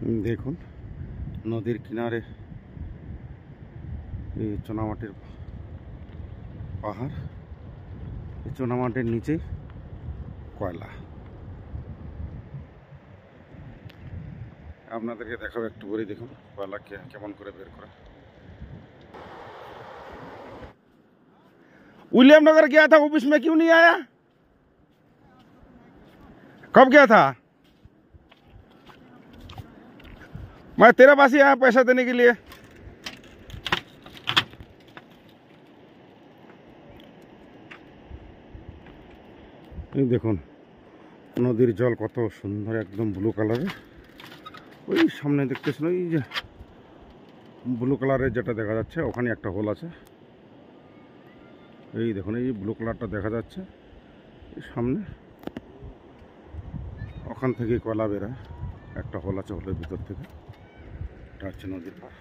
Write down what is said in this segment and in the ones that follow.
দেখুন নদীর কিনারে এই চুনামাটির পাহাড়, এই চুনামাটির নিচে কয়লা। আপনাদেরকে দেখাবো একটু করে, দেখুন কয়লা কেমন করে বের করা। विलियम नगर गया था, ऑफिस में क्यों नहीं आया? कब गया था? मैं तेरे पास ही आया पैसा देने के लिए। দেখুন নদীর জল কত সুন্দর, একদম ব্লু কালারের। ওই সামনে দেখতেছেন ওই যে ব্লু কালারের যেটা দেখা যাচ্ছে, ওখানে একটা হোল আছে। এই দেখুন এই ব্লু কালারটা দেখা যাচ্ছে এই সামনে, ওখান থেকে কয়লা বেরায়, একটা হোল আছে, হোলের ভিতর থেকে। এটা হচ্ছে নদীর পার।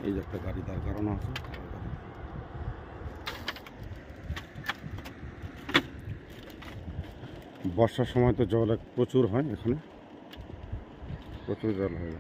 এই যে একটা গাড়ি দাঁড় করানো আছে। বর্ষার সময় তো জল প্রচুর হয়, এখানে প্রচুর জল হয়।